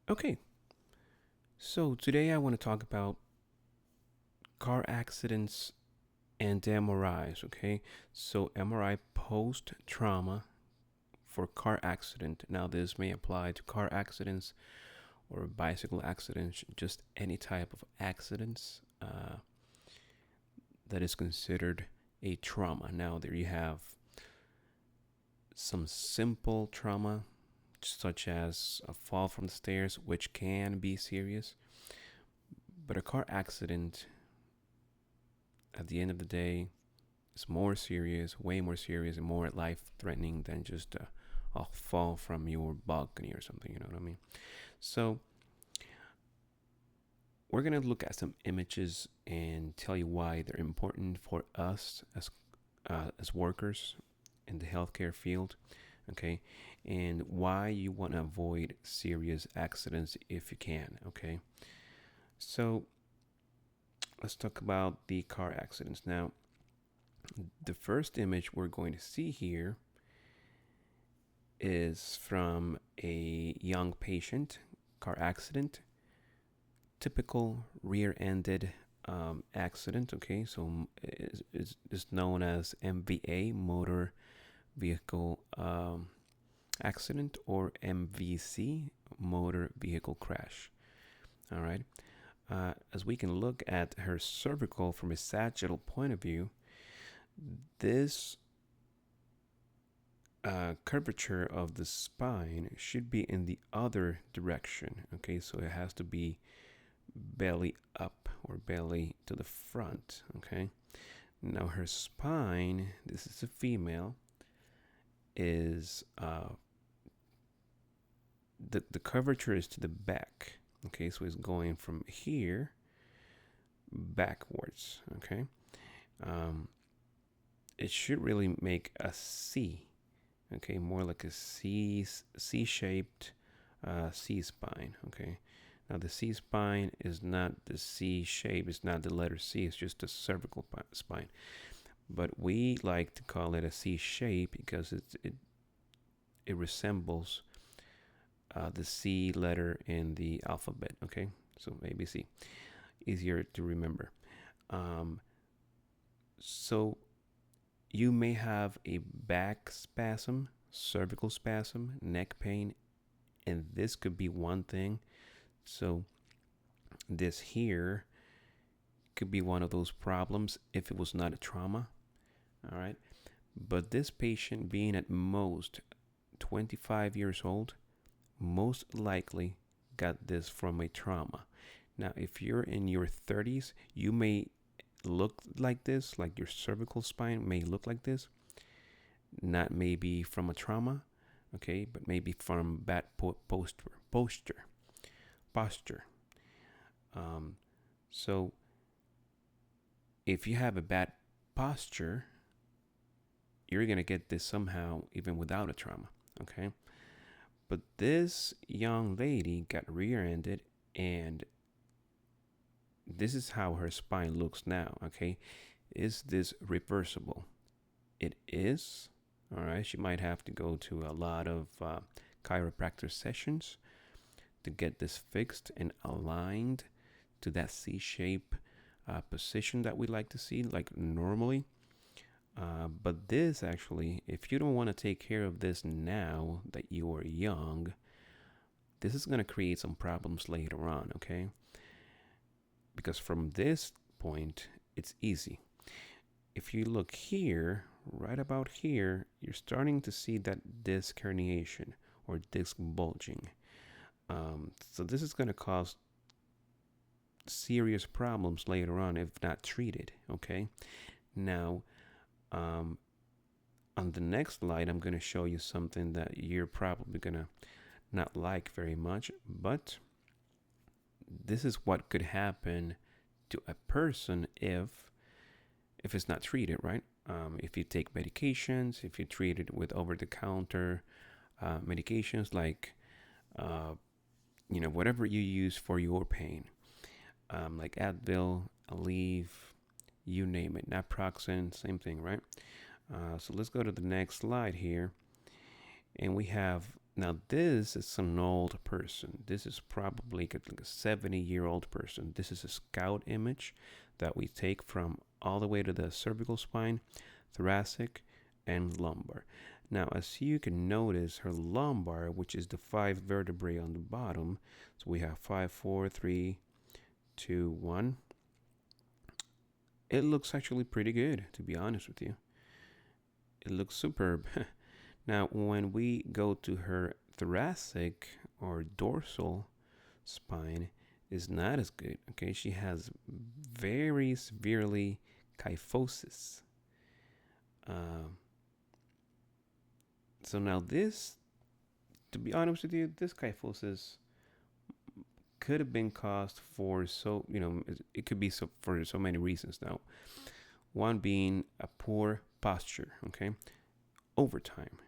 Okay, so today I want to talk about car accidents and MRIs. Okay, so MRI post trauma for car accident. Now, this may apply to car accidents or bicycle accidents, just any type of accidents that is considered a trauma. Now, there you have some simple trauma, such as a fall from the stairs, which can be serious, but a car accident at the end of the day is more serious, way more serious, and more life threatening than just a fall from your balcony or something. You know what I mean? So, we're going to look at some images and tell you why they're important for us as workers in the healthcare field, okay, and why you want to avoid serious accidents if you can, okay. So let's talk about the car accidents now. The first image we're going to see here is from a young patient car accident, typical rear-ended accident. Okay, so is known as MVA, motor vehicle accident, or MVC, motor vehicle crash. All right. As we can look at her cervical from a sagittal point of view, this curvature of the spine should be in the other direction. Okay, so it has to be belly up or belly to the front. Okay, now her spine, this is a female, is the curvature is to the back. Okay, so it's going from here backwards. Okay, um, it should really make a C. Okay, more like a C-shaped C spine. Okay, now the C spine is not the C shape. It's not the letter C. It's just a cervical spine. But we like to call it a C shape because it resembles the C letter in the alphabet. Okay, so ABC, easier to remember. Um, so you may have a back spasm, cervical spasm, neck pain, and this could be one thing. So this here could be one of those problems if it was not a trauma. All right. But this patient, being at most 25 years old, most likely got this from a trauma. Now, if you're in your 30s, you may look like this, like your cervical spine may look like this, not maybe from a trauma, okay, but maybe from bad posture. Um, so if you have a bad posture, you're gonna get this somehow, even without a trauma, okay. But this young lady got rear-ended, and this is how her spine looks now, okay. Is this reversible? It is. All right, she might have to go to a lot of chiropractor sessions to get this fixed and aligned to that C shape position that we like to see, like normally. But this actually, if you don't want to take care of this now that you are young, this is going to create some problems later on, okay? Because from this point, it's easy. If you look here, right about here, you're starting to see that disc herniation or disc bulging. So this is going to cause serious problems later on if not treated, okay? Now, um, on the next slide, I'm going to show you something that you're probably going to not like very much, but this is what could happen to a person if it's not treated, right? If you take medications, if you treat it with over-the-counter medications like, whatever you use for your pain, like Advil, Aleve, you name it, naproxen, same thing, right? So let's go to the next slide here, and we have Now, this is an old person. This is probably like a 70-year-old person. This is a scout image that we take from all the way to the cervical spine, thoracic, and lumbar. Now, as you can notice, her lumbar, which is the five vertebrae on the bottom, so we have five, four, three, two, one. It looks actually pretty good, to be honest with you. It looks superb. Now, when we go to her thoracic or dorsal spine, is not as good. Okay, she has very severely kyphosis. Um, so now this, to be honest with you, this kyphosis could have been caused for it could be for so many reasons. Now, one being a poor posture. Okay, over time.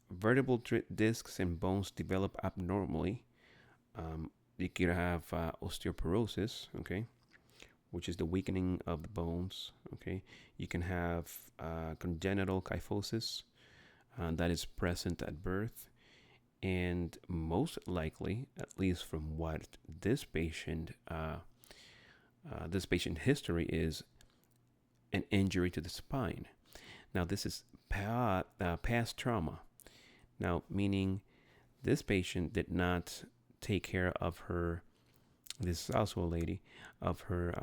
Vertebral discs and bones develop abnormally. You could have osteoporosis, okay, which is the weakening of the bones, okay. You can have congenital kyphosis that is present at birth, and most likely, at least from what this patient history is, an injury to the spine. Now, this is past trauma. Now, meaning this patient did not take care of her, this is also a lady, of her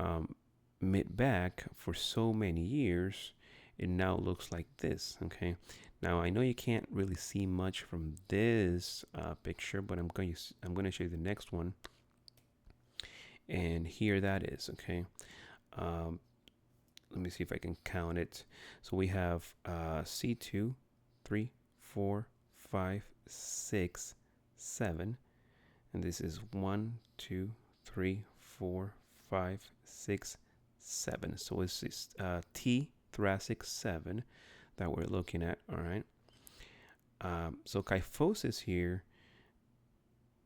mid back for so many years. It now looks like this, okay? Now, I know you can't really see much from this picture, but I'm going to show you the next one. And here that is, okay? Let me see if I can count it. So we have C2, 3, 4, 5, 6, 7. And this is 1, 2, 3, 4, 5, 6, 7. So it's T thoracic 7 that we're looking at. All right. So kyphosis here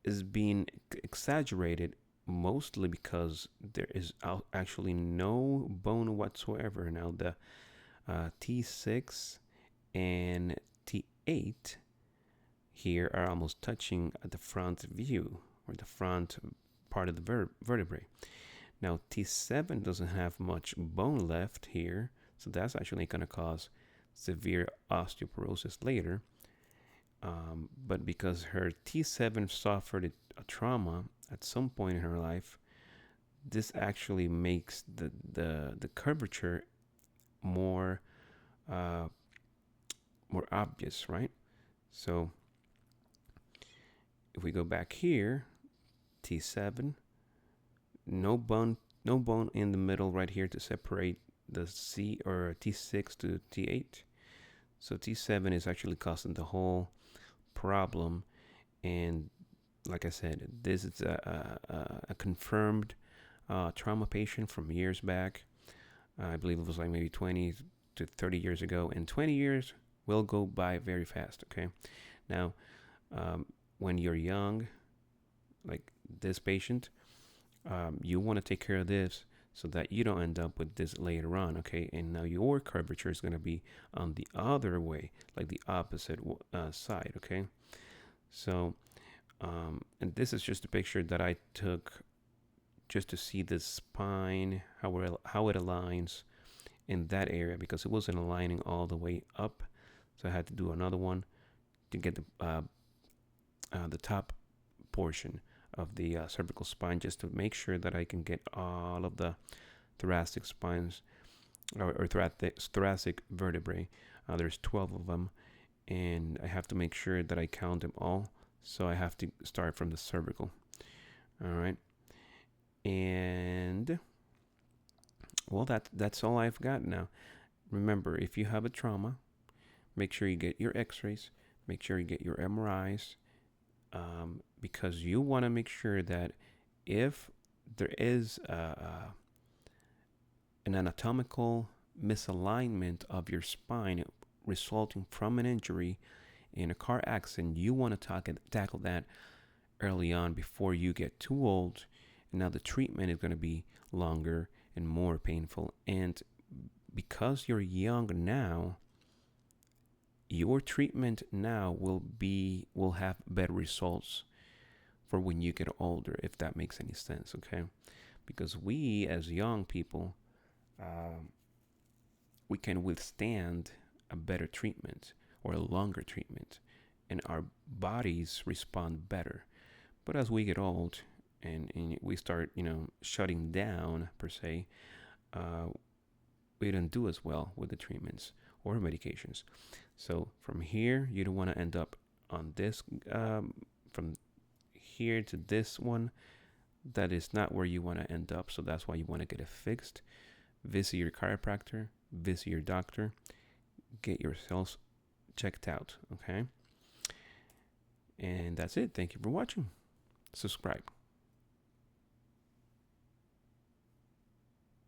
is being exaggerated mostly because there is actually no bone whatsoever. Now, the T6 and T8 here are almost touching at the front view or the front part of the vertebrae. Now, T7 doesn't have much bone left here, so that's actually going to cause severe osteoporosis later. But because her T7 suffered a trauma at some point in her life, this actually makes the curvature more more obvious, right? So if we go back here, T7, no bone in the middle right here to separate the C or T6 to T8. So T7 is actually causing the whole problem. And like I said, this is a confirmed trauma patient from years back. I believe it was like maybe 20 to 30 years ago. And 20 years will go by very fast, okay? Now, when you're young, like this patient, you want to take care of this so that you don't end up with this later on, okay? And now your curvature is going to be on the other way, like the opposite side, okay? So, and this is just a picture that I took just to see the spine, how it aligns in that area, because it wasn't aligning all the way up. So I had to do another one to get the top portion of the cervical spine, just to make sure that I can get all of the thoracic spines or thoracic vertebrae. There's 12 of them, and I have to make sure that I count them all. So I have to start from the cervical. All right. And well, that's all I've got now. Remember, if you have a trauma, make sure you get your x-rays, make sure you get your MRIs, because you want to make sure that if there is an anatomical misalignment of your spine resulting from an injury in a car accident, you want to tackle that early on before you get too old. And now the treatment is going to be longer and more painful. And because you're young now, your treatment now will have better results for when you get older, if that makes any sense. Okay, because we as young people, um, we can withstand a better treatment or a longer treatment, and our bodies respond better. But as we get old and we start, shutting down per se, uh, we don't do as well with the treatments or medications. So from here, you don't want to end up on this. From here to this one, that is not where you want to end up. So that's why you want to get it fixed. Visit your chiropractor, visit your doctor, get yourselves checked out. Okay. And that's it. Thank you for watching. Subscribe.